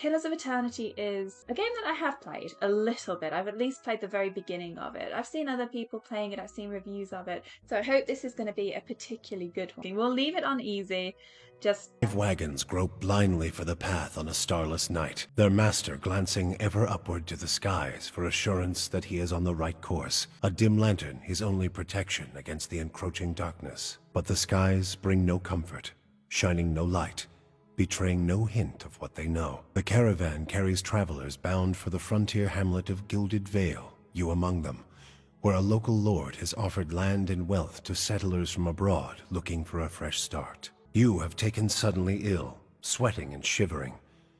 Pillars of Eternity is a game that I have played a little bit. I've at least played the very beginning of it. I've seen other people playing it, I've seen reviews of it, so I hope this is going to be a particularly good one. We'll leave it on easy, just... 5 wagons grope blindly for the path on a starless night, their master glancing ever upward to the skies for assurance that he is on the right course. A dim lantern his only protection against the encroaching darkness. But the skies bring no comfort, shining no light, betraying no hint of what they know. The caravan carries travelers bound for the frontier hamlet of Gilded Vale, you among them, where a local lord has offered land and wealth to settlers from abroad looking for a fresh start. You have taken suddenly ill, sweating and shivering,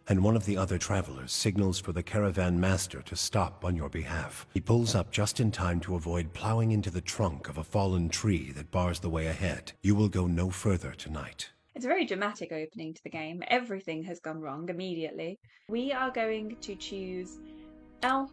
and one of the other travelers signals for the caravan master to stop on your behalf. He pulls up just in time to avoid plowing into the trunk of a fallen tree that bars the way ahead. You will go no further tonight. It's a very dramatic opening to the game. Everything has gone wrong immediately. We are going to choose Elf,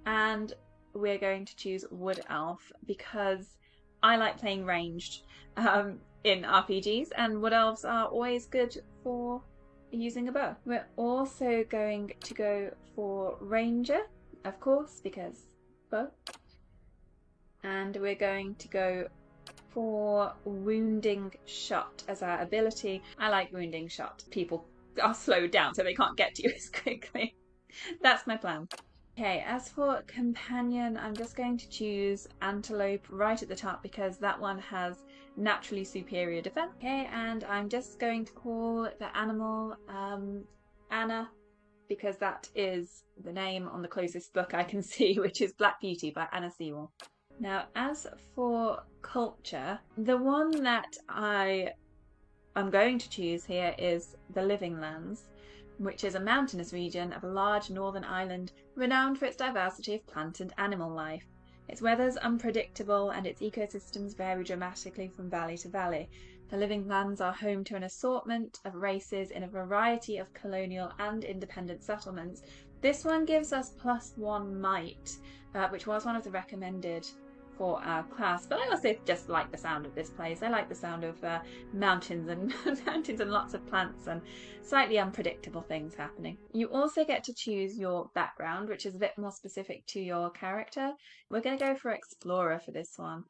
and we're going to choose Wood Elf because I like playing ranged in RPGs, and Wood Elves are always good for using a bow. We're also going to go for Ranger, of course, because bow. And we're going to go for Wounding Shot as our ability. I like Wounding Shot. People are slowed down so they can't get to you as quickly. That's my plan. Okay, as for Companion, I'm just going to choose Antelope right at the top because that one has naturally superior defense. Okay, and I'm just going to call the animal Anna because that is the name on the closest book I can see, which is Black Beauty by Anna Sewell. Now, as for culture, the one that I am going to choose here is the Living Lands, which is a mountainous region of a large northern island renowned for its diversity of plant and animal life. Its weather is unpredictable and its ecosystems vary dramatically from valley to valley. The Living Lands are home to an assortment of races in a variety of colonial and independent settlements. This one gives us +1 might, which was one of the recommended for our class, but I also just like the sound of this place. I like the sound of mountains and mountains and lots of plants and slightly unpredictable things happening. You also get to choose your background, which is a bit more specific to your character. We're going to go for Explorer for this one.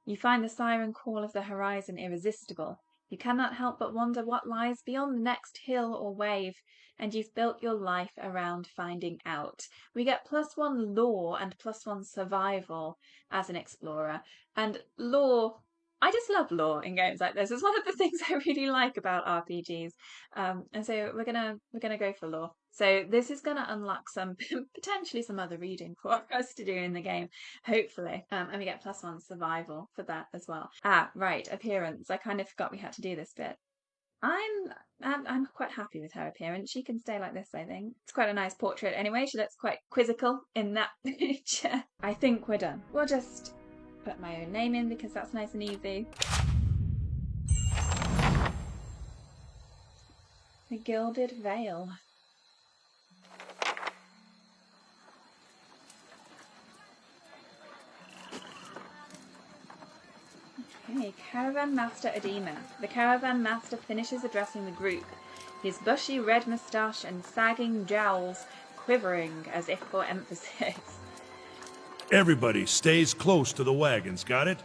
You find the siren call of the horizon irresistible. You cannot help but wonder what lies beyond the next hill or wave, and you've built your life around finding out. We get +1 lore and +1 survival as an explorer. And lore, I just love lore in games like this. It's one of the things I really like about RPGs. And so we're gonna go for lore. So this is gonna unlock some potentially some other reading for us to do in the game, hopefully. And we get +1 survival for that as well. Ah, right, appearance. I kind of forgot we had to do this bit. I'm quite happy with her appearance. She can stay like this, I think. It's quite a nice portrait anyway. She looks quite quizzical in that picture. I think we're done. We'll just put my own name in because that's nice and easy. The Gilded Vale. Okay, Caravan Master Edema. The Caravan Master finishes addressing the group, his bushy red moustache and sagging jowls quivering as if for emphasis. Everybody stays close to the wagons, got it?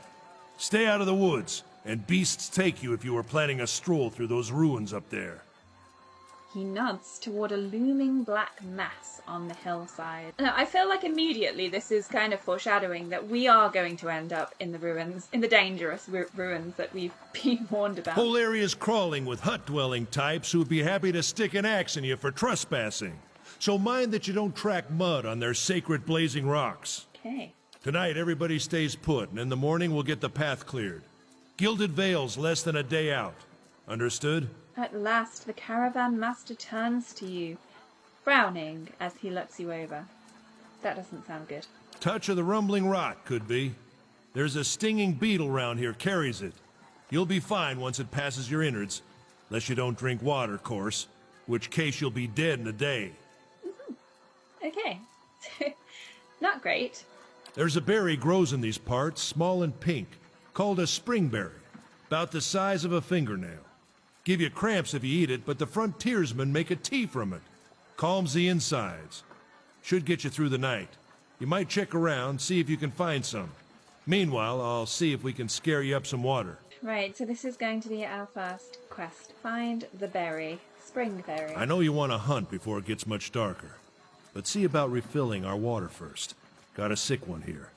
Stay out of the woods, and beasts take you if you are planning a stroll through those ruins up there. He nods toward a looming black mass on the hillside. Now, I feel like immediately this is kind of foreshadowing that we are going to end up in the ruins, in the dangerous ruins that we've been warned about. Whole area's crawling with hut-dwelling types who'd be happy to stick an axe in you for trespassing. So mind that you don't track mud on their sacred blazing rocks. Okay. Tonight, everybody stays put, and in the morning we'll get the path cleared. Gilded Vale's less than a day out. Understood? At last, the Caravan Master turns to you, frowning as he looks you over. That doesn't sound good. Touch of the rumbling rot, could be. There's a stinging beetle round here, carries it. You'll be fine once it passes your innards, unless you don't drink water, course, which case you'll be dead in a day. Okay. Not great. There's a berry grows in these parts, small and pink, called a springberry, about the size of a fingernail. Give you cramps if you eat it, but the frontiersmen make a tea from it. Calms the insides. Should get you through the night. You might check around, see if you can find some. Meanwhile, I'll see if we can scare you up some water. Right, so this is going to be our first quest. Find the berry. Spring berry. I know you want to hunt before it gets much darker, but see about refilling our water first. Got a sick one here.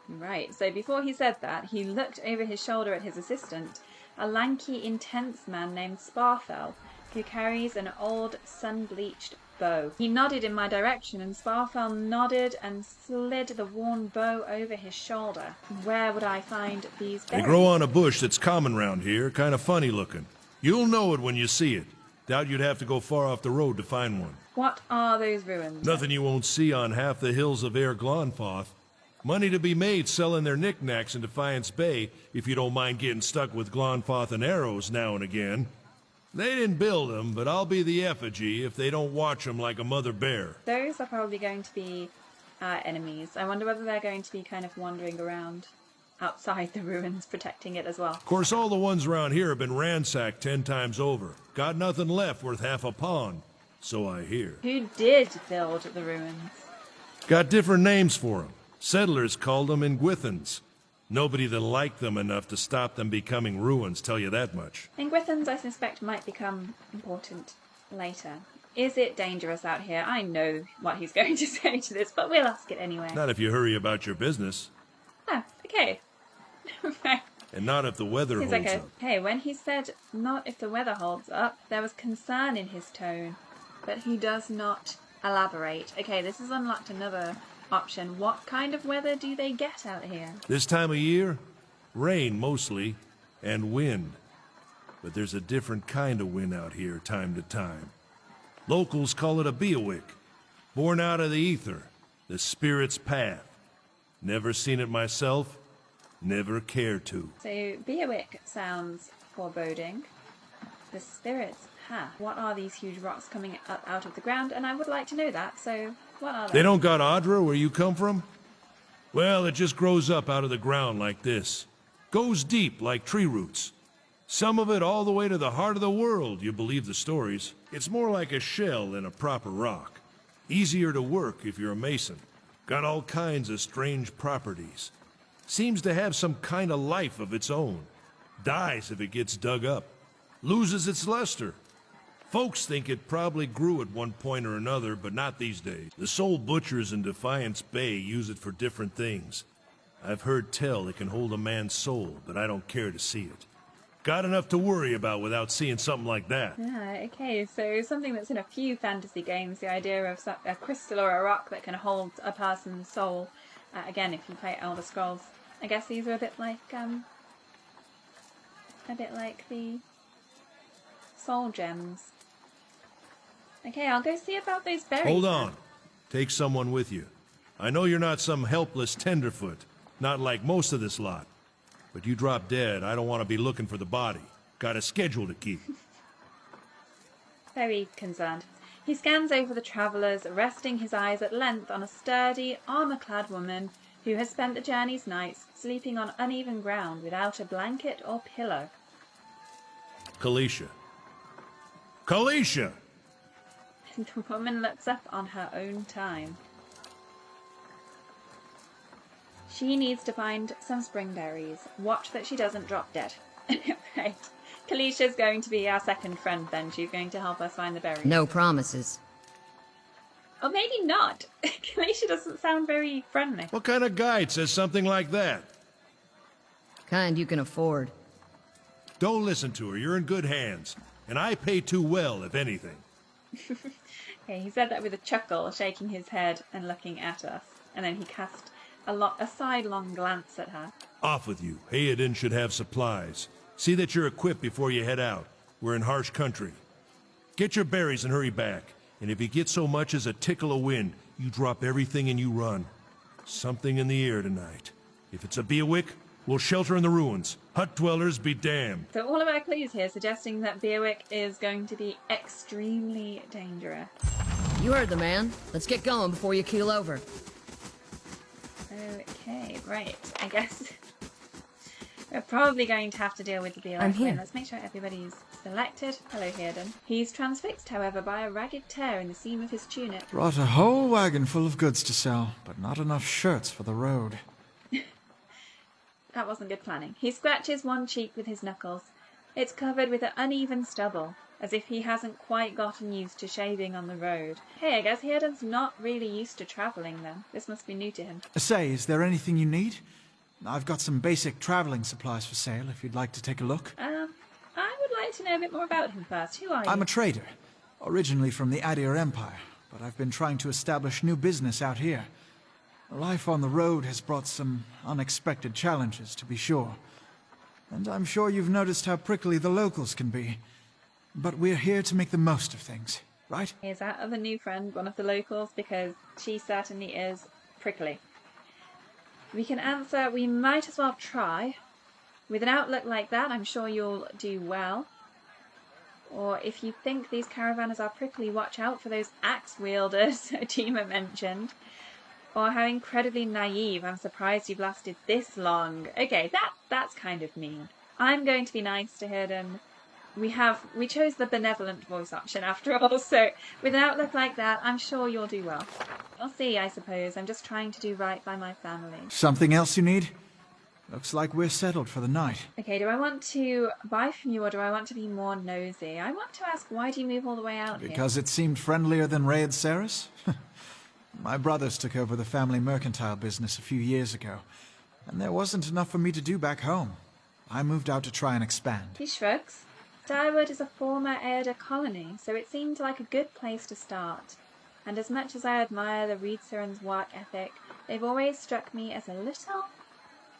Right, so before he said that, he looked over his shoulder at his assistant, a lanky, intense man named Sparfell, who carries an old, sun-bleached bow. He nodded in my direction, and Sparfell nodded and slid the worn bow over his shoulder. Where would I find these berries? They grow on a bush that's common round here, kind of funny looking. You'll know it when you see it. Doubt you'd have to go far off the road to find one. What are those ruins? Nothing you won't see on half the hills of Air Glonfoth. Money to be made selling their knickknacks in Defiance Bay, if you don't mind getting stuck with Glonfoth and arrows now and again. They didn't build them, but I'll be the effigy if they don't watch them like a mother bear. Those are probably going to be our enemies. I wonder whether they're going to be kind of wandering around outside the ruins, protecting it as well. Of course, all the ones around here have been ransacked 10 times over. Got nothing left worth half a pond, so I hear. Who did build the ruins? Got different names for them. Settlers called them Ingwithans. Nobody that liked them enough to stop them becoming ruins, tell you that much. Ingwithans, I suspect, might become important later. Is it dangerous out here? I know what he's going to say to this, but we'll ask it anyway. Not if you hurry about your business. Oh, okay. Right. And not if the weather He's holds like, up. hey, when he said not if the weather holds up, there was concern in his tone, but he does not elaborate. Okay, this has unlocked another option. What kind of weather do they get out here? This time of year, rain mostly, and wind. But there's a different kind of wind out here time to time. Locals call it a beowick, born out of the ether, the spirit's path. Never seen it myself, never care to. So, Beowick sounds foreboding. The spirit's path. What are these huge rocks coming up out of the ground? And I would like to know that, so what are they? They don't got Adra where you come from? Well, it just grows up out of the ground like this. Goes deep like tree roots. Some of it all the way to the heart of the world, you believe the stories. It's more like a shell than a proper rock. Easier to work if you're a mason. Got all kinds of strange properties. Seems to have some kind of life of its own. Dies if it gets dug up. Loses its luster. Folks think it probably grew at one point or another, but not these days. The soul butchers in Defiance Bay use it for different things. I've heard tell it can hold a man's soul, but I don't care to see it. Got enough to worry about without seeing something like that. Ah, okay, so something that's in a few fantasy games, the idea of a crystal or a rock that can hold a person's soul. Again, if you play Elder Scrolls, I guess these are a bit like the soul gems. Okay, I'll go see about those berries. Hold on. Take someone with you. I know you're not some helpless tenderfoot, not like most of this lot. But you drop dead, I don't want to be looking for the body. Got a schedule to keep. Very concerned. He scans over the travellers, resting his eyes at length on a sturdy, armour-clad woman who has spent the journey's nights sleeping on uneven ground without a blanket or pillow. Kalisha. Kalisha! The woman looks up on her own time. She needs to find some spring berries. Watch that she doesn't drop dead. Right. Kalisha's going to be our second friend then. She's going to help us find the berries. No promises. Or maybe not. Kalisha doesn't sound very friendly. What kind of guide says something like that? Kind you can afford. Don't listen to her, you're in good hands. And I pay too well, if anything. Okay, he said that with a chuckle, shaking his head and looking at us. And then he cast a sidelong glance at her. Off with you. Haylien should have supplies. See that you're equipped before you head out. We're in harsh country. Get your berries and hurry back. And if you get so much as a tickle of wind, you drop everything and you run. Something in the air tonight. If it's a Beowick, we'll shelter in the ruins. Hut dwellers be damned. So all of our clues here suggesting that Beowick is going to be extremely dangerous. You heard the man. Let's get going before you keel over. Okay, right. I guess we're probably going to have to deal with the Beowick. I'm here. Let's make sure everybody's Selected. Hello, Haylien. He's transfixed, however, by a ragged tear in the seam of his tunic. Brought a whole wagon full of goods to sell, but not enough shirts for the road. That wasn't good planning. He scratches one cheek with his knuckles. It's covered with an uneven stubble, as if he hasn't quite gotten used to shaving on the road. Hey, I guess Hayden's not really used to travelling then. This must be new to him. Say, is there anything you need? I've got some basic traveling supplies for sale if you'd like to take a look. I would like to know a bit more about him first. Who are you? I'm a trader, originally from the Adir Empire, but I've been trying to establish new business out here. Life on the road has brought some unexpected challenges, to be sure. And I'm sure you've noticed how prickly the locals can be. But we're here to make the most of things, right? Is that other new friend one of the locals? Because she certainly is prickly. We can answer, we might as well try. With an outlook like that, I'm sure you'll do well. Or if you think these caravanners are prickly, watch out for those axe wielders Tima mentioned. Or how incredibly naive, I'm surprised you've lasted this long. Okay, that's kind of mean. I'm going to be nice to Hayden. We chose the benevolent voice option after all, so with an outlook like that, I'm sure you'll do well. I'll see, I suppose. I'm just trying to do right by my family. Something else you need? Looks like we're settled for the night. Okay, do I want to buy from you or do I want to be more nosy? I want to ask, why do you move all the way out here? Because it seemed friendlier than Raid Saris? My brothers took over the family mercantile business a few years ago, and there wasn't enough for me to do back home. I moved out to try and expand. He shrugs. Starwood is a former Airda colony, so it seemed like a good place to start. And as much as I admire the Reedsurans' work ethic, they've always struck me as a little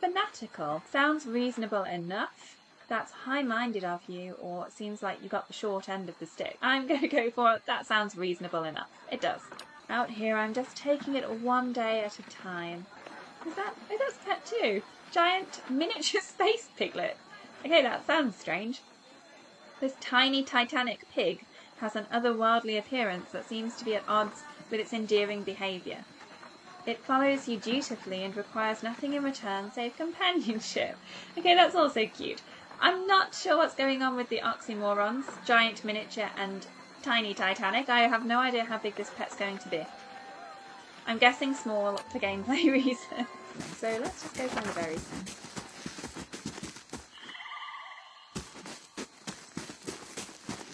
fanatical. Sounds reasonable enough. That's high-minded of you, or it seems like you got the short end of the stick. I'm going to go for it. That sounds reasonable enough. It does. Out here, I'm just taking it one day at a time. Is that... Oh, that's pet too. Giant miniature space piglet. Okay, that sounds strange. This tiny Titanic pig has an otherworldly appearance that seems to be at odds with its endearing behaviour. It follows you dutifully and requires nothing in return save companionship. Okay, that's also cute. I'm not sure what's going on with the oxymorons, giant miniature and tiny Titanic. I have no idea how big this pet's going to be. I'm guessing small for gameplay reasons. So let's just go find the berries then.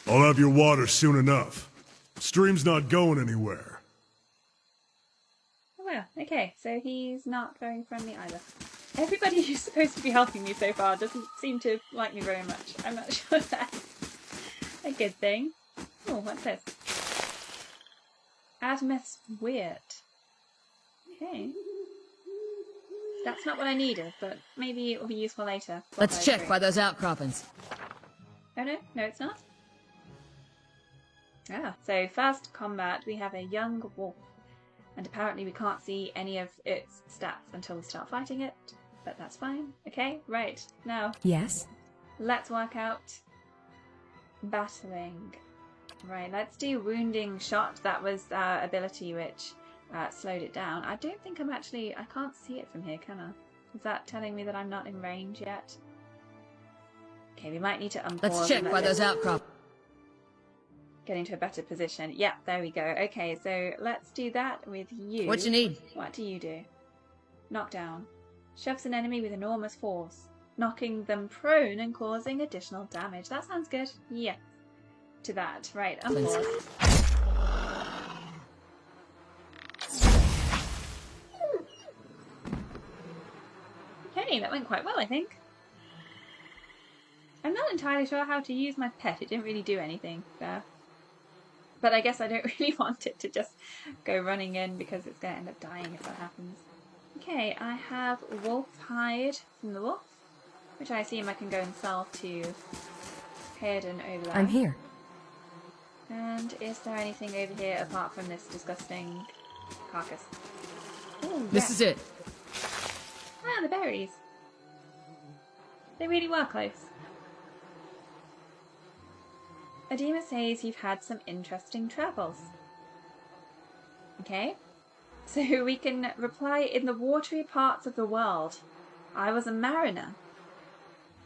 I'll have your water soon enough. Stream's not going anywhere. Oh well, okay, so he's not very friendly either. Everybody who's supposed to be helping me so far doesn't seem to like me very much. I'm not sure that's a good thing. Oh, what's this? Admeth's weird. Okay. That's not what I needed, but maybe it will be useful later. Let's check by those outcroppings. Oh no, no it's not. Ah, so first combat we have a young wolf. And apparently we can't see any of its stats until we start fighting it. But that's fine. Okay, right. Now, Yes? let's work out battling. Right, let's do wounding shot. That was ability which slowed it down. I don't think I'm actually... I can't see it from here, can I? Is that telling me that I'm not in range yet? Okay, we might need to unpause. Let's check by those outcroppings. Get into a better position. Yeah, there we go. Okay, so let's do that with you. What you need? What do you do? Knockdown. Shoves an enemy with enormous force, knocking them prone and causing additional damage. That sounds good. Yeah. To that. Right, unpause. Okay, that went quite well, I think. I'm not entirely sure how to use my pet. It didn't really do anything there. But I guess I don't really want it to just go running in because it's going to end up dying if that happens. Okay, I have wolf hide from the wolf, which I assume I can go and sell to Hayden over there. I'm here. And is there anything over here apart from this disgusting carcass? Ooh, This is it. Ah, the berries. They really were close. Adema says you've had some interesting travels. Okay. So we can reply, in the watery parts of the world, I was a mariner.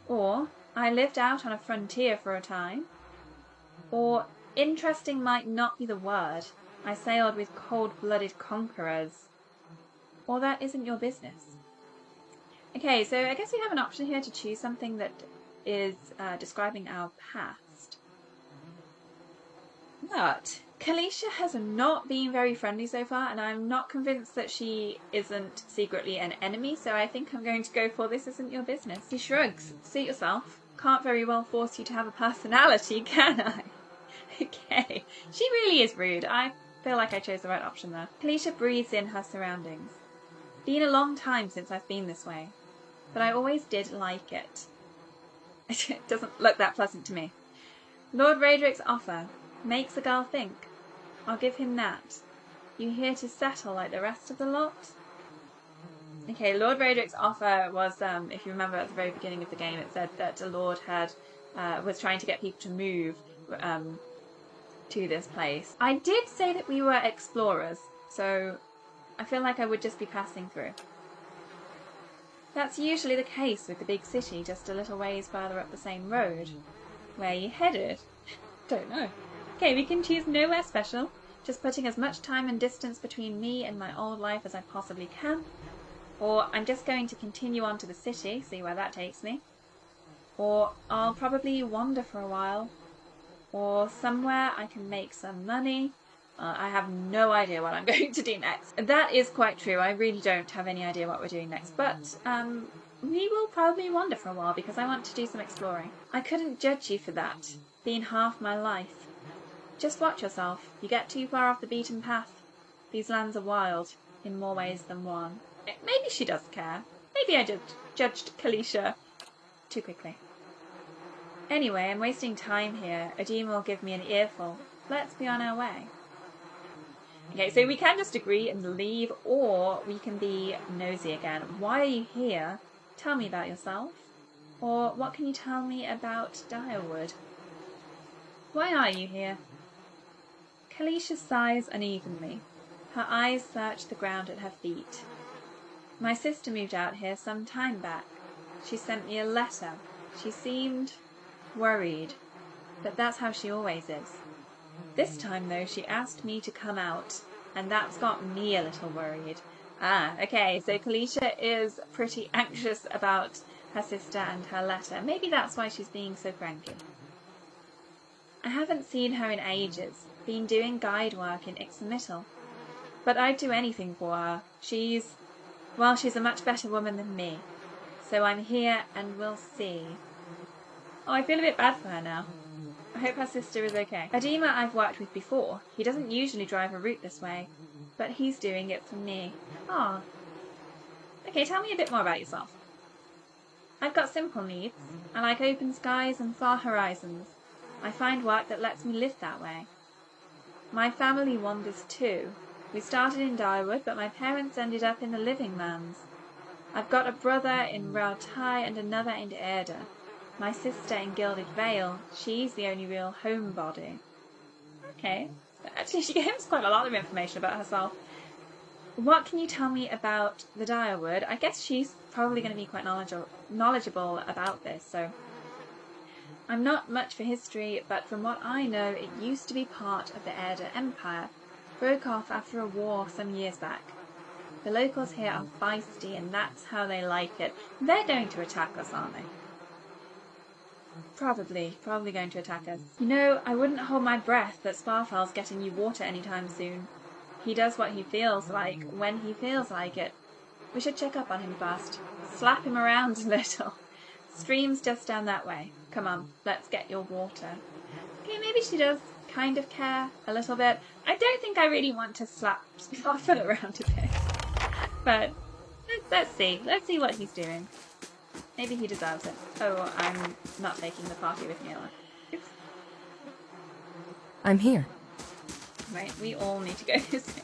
Or, I lived out on a frontier for a time. Or interesting might not be the word. I sailed with cold-blooded conquerors. Or that isn't your business. Okay, so I guess we have an option here to choose something that is describing our past. But Kalisha has not been very friendly so far, and I'm not convinced that she isn't secretly an enemy, so I think I'm going to go for this isn't your business. He shrugs. Suit yourself. Can't very well force you to have a personality, can I? Okay. She really is rude. I feel like I chose the right option there. Kalisha breathes in her surroundings. Been a long time since I've been this way, but I always did like it. It doesn't look that pleasant to me. Lord Raedric's offer makes the girl think. I'll give him that. You here to settle like the rest of the lot? Okay, Lord Raedric's offer was, if you remember at the very beginning of the game, it said that a lord was trying to get people to move to this place. I did say that we were explorers, so I feel like I would just be passing through. That's usually the case with the big city, just a little ways further up the same road. Where you headed? Don't know. Okay, we can choose nowhere special, just putting as much time and distance between me and my old life as I possibly can. Or I'm just going to continue on to the city, see where that takes me. Or I'll probably wander for a while. Or somewhere I can make some money. I have no idea what I'm going to do next. That is quite true. I really don't have any idea what we're doing next. But we will probably wander for a while because I want to do some exploring. I couldn't judge you for that. Been half my life. Just watch yourself. You get too far off the beaten path. These lands are wild in more ways than one. Maybe she does care. Maybe I just judged Kalisha too quickly. Anyway, I'm wasting time here. Adima will give me an earful. Let's be on our way. Okay, so we can just agree and leave, or we can be nosy again. Why are you here? Tell me about yourself. Or what can you tell me about Direwood? Why are you here? Kalisha sighs unevenly. Her eyes search the ground at her feet. My sister moved out here some time back. She sent me a letter. She seemed worried, but that's how she always is. This time, though, she asked me to come out, and that's got me a little worried. Okay, so Kalisha is pretty anxious about her sister and her letter. Maybe that's why she's being so cranky. I haven't seen her in ages. Been doing guide work in Isometric. But I'd do anything for her. She's a much better woman than me. So I'm here and we'll see. Oh, I feel a bit bad for her now. I hope her sister is okay. Adima I've worked with before. He doesn't usually drive a route this way, but he's doing it for me. Ah. Okay, tell me a bit more about yourself. I've got simple needs. I like open skies and far horizons. I find work that lets me live that way. My family wanders too. We started in Direwood, but my parents ended up in the Living Lands. I've got a brother in Rautai and another in Erda. My sister in Gilded Vale. She's the only real homebody. Okay. Actually, she gave us quite a lot of information about herself. What can you tell me about the Direwood? I guess she's probably going to be quite knowledgeable about this, so... I'm not much for history, but from what I know, it used to be part of the Erda Empire. Broke off after a war some years back. The locals here are feisty, and that's how they like it. They're going to attack us, aren't they? Probably going to attack us. You know, I wouldn't hold my breath that Sparfel's getting you water anytime soon. He does what he feels like, when he feels like it. We should check up on him first. Slap him around a little. Stream's just down that way. Come on, let's get your water. Okay, maybe she does kind of care a little bit. I don't think I really want to slap Sparfel around a bit. But let's see. Let's see what he's doing. Maybe he deserves it. Oh, I'm not taking the party with me, Ella. Oops. I'm here. Right, we all need to go this way.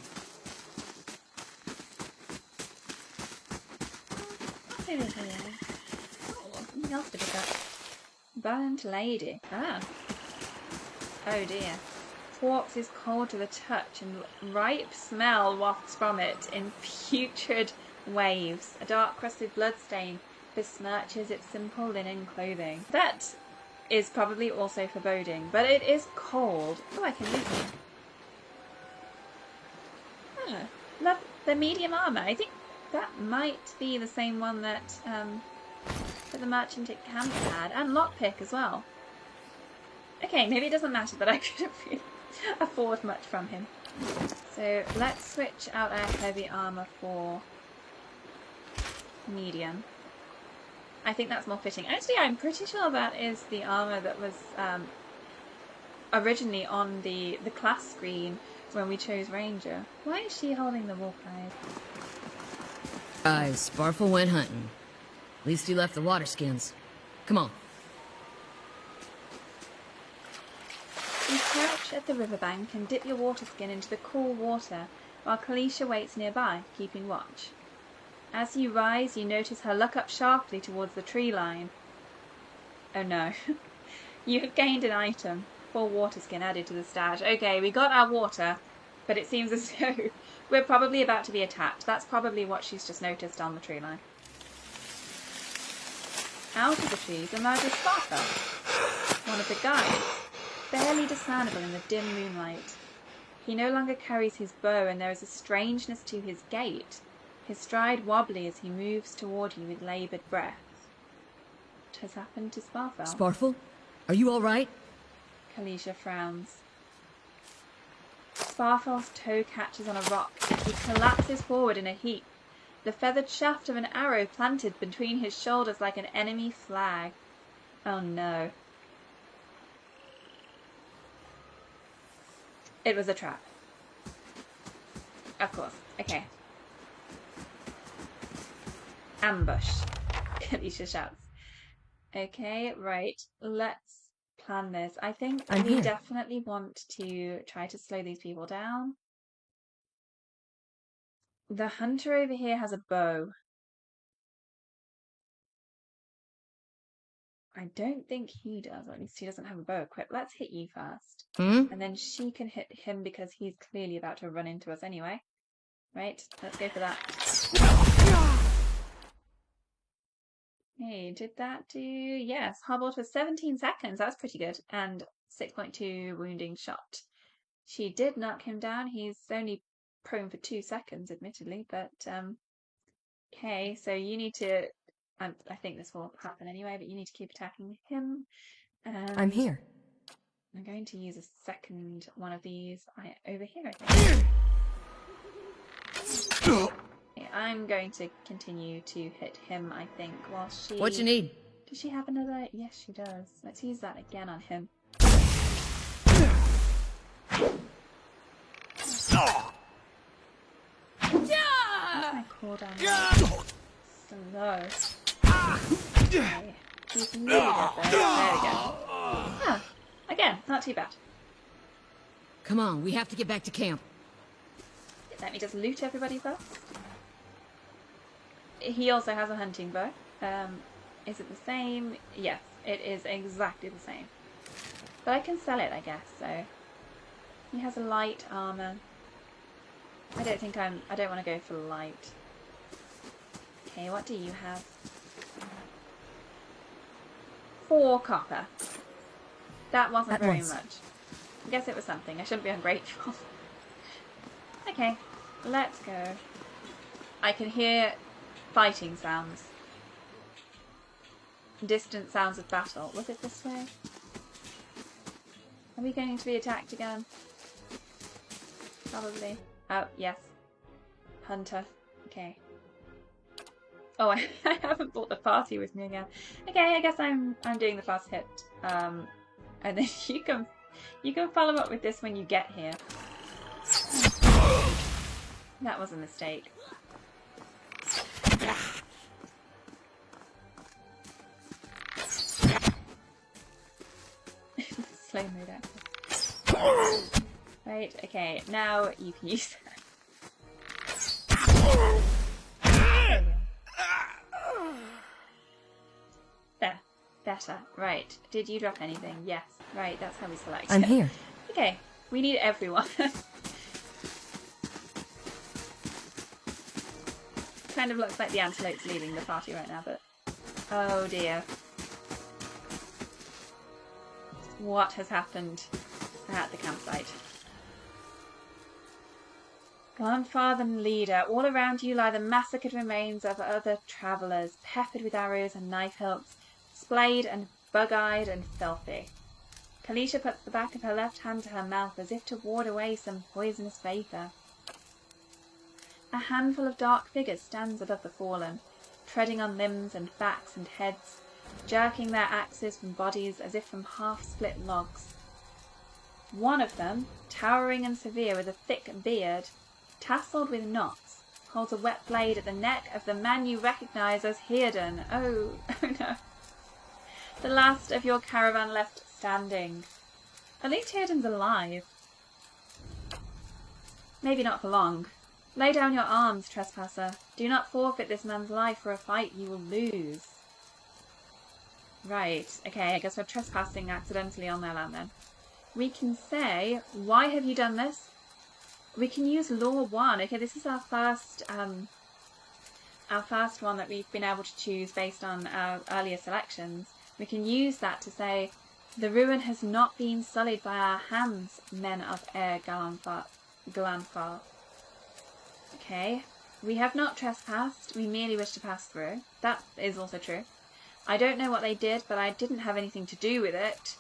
Oh, something else to pick up. Burnt lady. Ah. Oh dear. Corpse is cold to the touch and ripe smell wafts from it in putrid waves. A dark crusted bloodstain besmirches its simple linen clothing. That is probably also foreboding, but it is cold. Oh, I can use it. Ah, love the medium armor. I think that might be the same one that the merchant at camp had, and lockpick as well. Okay, maybe it doesn't matter that I couldn't really afford much from him. So let's switch out our heavy armor for medium. I think that's more fitting. Actually, I'm pretty sure that is the armor that was originally on the class screen when we chose Ranger. Why is she holding the wolf eyes? Guys, Sparfle went hunting. At least he left the water skins. Come on. You crouch at the riverbank and dip your water skin into the cool water while Kalisha waits nearby, keeping watch. As you rise, you notice her look up sharply towards the tree line. Oh no. You have gained an item. 4 water skin added to the stash. Okay, we got our water, but it seems as though we're probably about to be attacked. That's probably what she's just noticed on the tree line. Out of the trees emerges Sparkle, one of the guides, barely discernible in the dim moonlight. He no longer carries his bow, and there is a strangeness to his gait, his stride wobbly as he moves toward you with laboured breath. What has happened to Sparfel? Sparfle? Are you all right? Kalisha frowns. Sparfel's toe catches on a rock, and he collapses forward in a heap, the feathered shaft of an arrow planted between his shoulders like an enemy flag. Oh no. It was a trap. Of course. Okay. Ambush. Kalisha shouts. Okay, right. Let's plan this. I think we definitely want to try to slow these people down. The hunter over here has a bow. I don't think he does, or at least he doesn't have a bow equipped. Let's hit you first. And then she can hit him because he's clearly about to run into us anyway. Right, let's go for that. Hey, did that do... Yes, hobbled for 17 seconds. That's pretty good. And 6.2 wounding shot. She did knock him down. He's only prone for 2 seconds, admittedly, but okay, so you need to... I think this will happen anyway, but you need to keep attacking him. And I'm here. I'm going to use a second one of these over here, I think. Okay, I'm going to continue to hit him, I think, while she... What you need? Does she have another? Yes, she does. Let's use that again on him. My cooldown slow. Okay. She's nearly dead there. There we go. Huh. Again, not too bad. Come on, we have to get back to camp. Let me just loot everybody first. He also has a hunting bow. Is it the same? Yes, it is exactly the same. But I can sell it, I guess, so... He has a light armor. I don't want to go for light. Okay, what do you have? 4 copper. That wasn't very much. I guess it was something. I shouldn't be ungrateful. Okay, let's go. I can hear fighting sounds. Distant sounds of battle. Was it this way? Are we going to be attacked again? Probably. Oh, yes. Hunter. Okay. Oh, I haven't brought the party with me again. Okay, I guess I'm doing the fast hit. And then you can follow up with this when you get here. That was a mistake. Slow mode actually. Right, okay, now you can use that. There, better. Right, did you drop anything? Yes. Right, that's how we select it. I'm here. Okay, we need everyone. Kind of looks like the antelope's leading the party right now, but... Oh dear. what has happened at the campsite. Grandfather and leader, all around you lie the massacred remains of other travellers, peppered with arrows and knife hilts, splayed and bug-eyed and filthy. Kalisha puts the back of her left hand to her mouth as if to ward away some poisonous vapour. A handful of dark figures stands above the fallen, treading on limbs and backs and heads, jerking their axes from bodies as if from half-split logs. One of them, towering and severe with a thick beard, tasselled with knots, holds a wet blade at the neck of the man you recognise as Haylien. Oh no. The last of your caravan left standing. At least Hayden's alive. Maybe not for long. Lay down your arms, trespasser. Do not forfeit this man's life for a fight you will lose. Right, okay, I guess we're trespassing accidentally on their land then. We can say, why have you done this? We can use Law 1. Okay, this is our first one that we've been able to choose based on our earlier selections. We can use that to say, the ruin has not been sullied by our hands, men of Air Galanfar. Okay, we have not trespassed, we merely wish to pass through. That is also true. I don't know what they did, but I didn't have anything to do with it.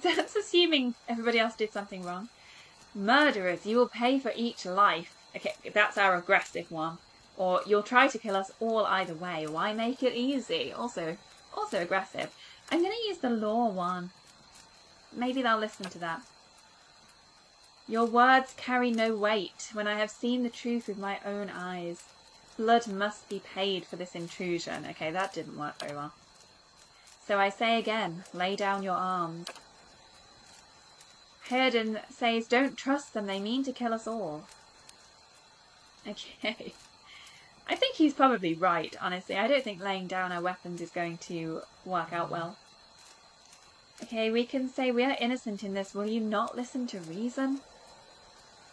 That's assuming everybody else did something wrong. Murderers, you will pay for each life. Okay, that's our aggressive one. Or you'll try to kill us all either way. Why make it easy? Also aggressive. I'm going to use the Law 1. Maybe they'll listen to that. Your words carry no weight when I have seen the truth with my own eyes. Blood must be paid for this intrusion. Okay, that didn't work very well. So I say again, lay down your arms. Haylien says, don't trust them, they mean to kill us all. Okay. I think he's probably right, honestly. I don't think laying down our weapons is going to work out well. Okay, we can say we are innocent in this. Will you not listen to reason?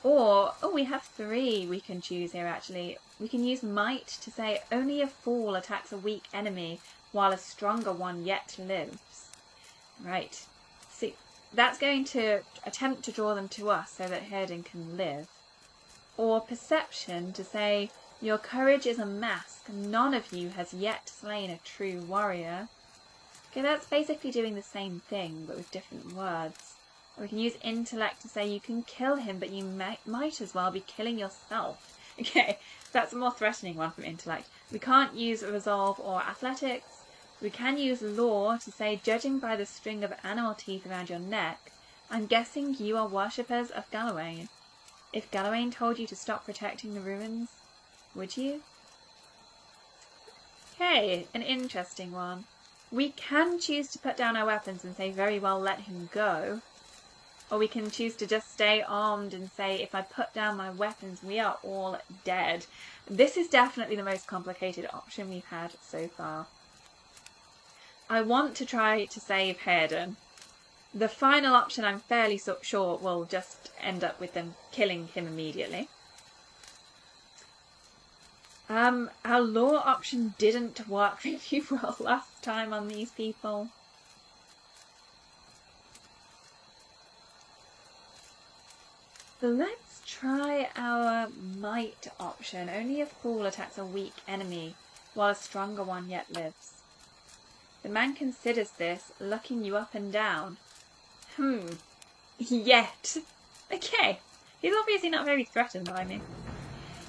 Or, oh, we have 3 we can choose here, actually. We can use might to say only a fool attacks a weak enemy while a stronger one yet lives. Right. See, that's going to attempt to draw them to us so that Haylien can live. Or perception to say your courage is a mask. None of you has yet slain a true warrior. Okay, that's basically doing the same thing, but with different words. Or we can use intellect to say you can kill him, but you might as well be killing yourself. Okay, that's a more threatening one from intellect. We can't use resolve or athletics. We can use law to say, judging by the string of animal teeth around your neck, I'm guessing you are worshippers of Galawain. If Galawain told you to stop protecting the ruins, would you? Okay, an interesting one. We can choose to put down our weapons and say, very well, let him go. Or we can choose to just stay armed and say, if I put down my weapons, we are all dead. This is definitely the most complicated option we've had so far. I want to try to save Haylien. The final option I'm fairly sure will just end up with them killing him immediately. Our law option didn't work really well last time on these people. Let's try our might option. Only a fool attacks a weak enemy, while a stronger one yet lives. The man considers this, looking you up and down. Yet. Okay. He's obviously not very threatened by me.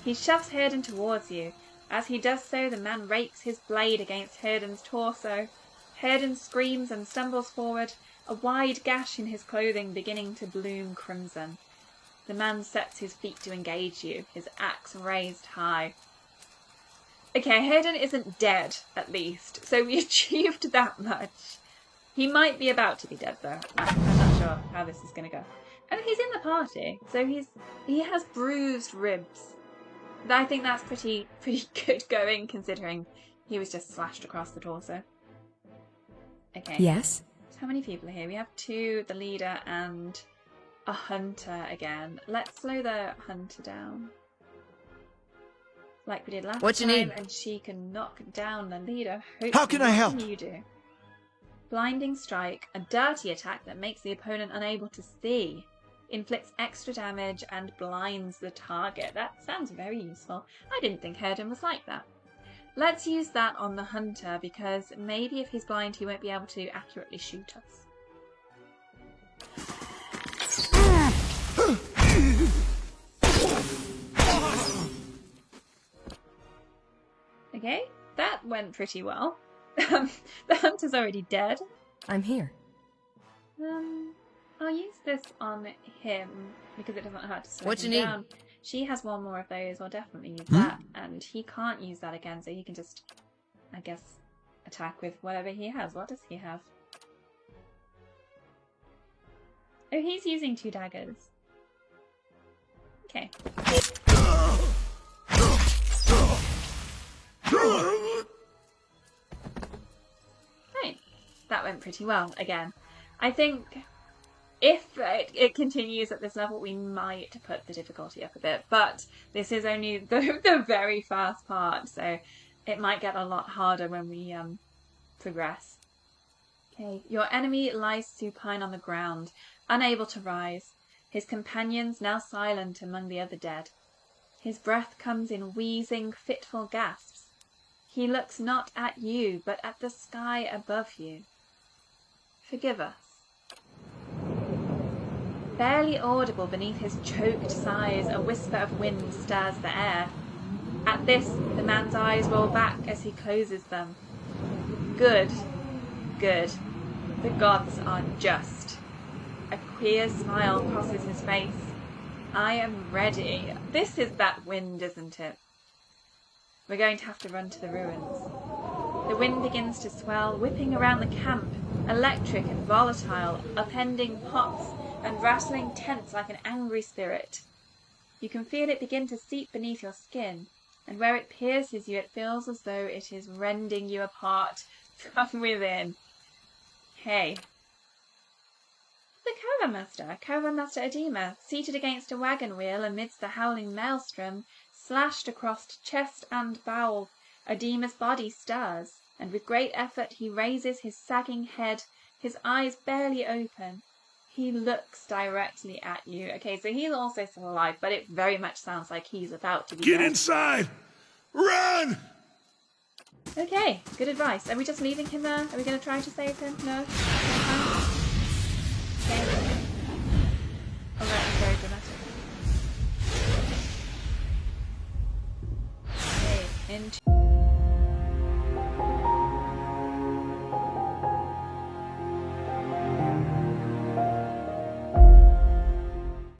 He shoves Haylien towards you. As he does so, the man rakes his blade against Hayden's torso. Haylien screams and stumbles forward, a wide gash in his clothing beginning to bloom crimson. The man sets his feet to engage you, his axe raised high. Okay, Haylien isn't dead, at least, so we achieved that much. He might be about to be dead, though. I'm not sure how this is going to go. And he's in the party, so he has bruised ribs. I think that's pretty good going, considering he was just slashed across the torso. Okay. Yes? How many people are here? We have 2, the leader and a hunter again. Let's slow the hunter down. Like we did last What you time, need? and she can knock down the leader. How can I help? What can you do? Blinding Strike, a dirty attack that makes the opponent unable to see. Inflicts extra damage and blinds the target. That sounds very useful. I didn't think Haylien was like that. Let's use that on the hunter, because maybe if he's blind he won't be able to accurately shoot us. Okay, that went pretty well. The hunter's already dead. I'm here. I'll use this on him because it doesn't hurt to slow What him you need? down. She has one more of those. I'll definitely use that, and he can't use that again, so he can just, I guess, attack with whatever he has. What does he have? Oh, he's using 2 daggers. Okay. Right, that went pretty well again. I think if it continues at this level, we might put the difficulty up a bit, but this is only the very first part, so it might get a lot harder when we progress. Okay, your enemy lies supine on the ground, unable to rise, his companions now silent among the other dead. His breath comes in wheezing, fitful gasps. He looks not at you, but at the sky above you. Forgive us. Barely audible beneath his choked sighs, a whisper of wind stirs the air. At this, the man's eyes roll back as he closes them. Good, good. The gods are just. A queer smile crosses his face. I am ready. This is that wind, isn't it? We're going to have to run to the ruins. The wind begins to swell, whipping around the camp, electric and volatile, upending pots and rattling tents like an angry spirit. You can feel it begin to seep beneath your skin, and where it pierces you, it feels as though it is rending you apart from within. Hey. The Caravan Master Edema, seated against a wagon wheel amidst the howling maelstrom, slashed across chest and bowel. Edema's body stirs, and with great effort he raises his sagging head, his eyes barely open. He looks directly at you. Okay, so he's also still alive, but it very much sounds like he's about to be Get dead. inside! Run! Okay, good advice. Are we just leaving him there? Are we going to try to save him? No? Okay. Oh, that was very dramatic. Okay, into...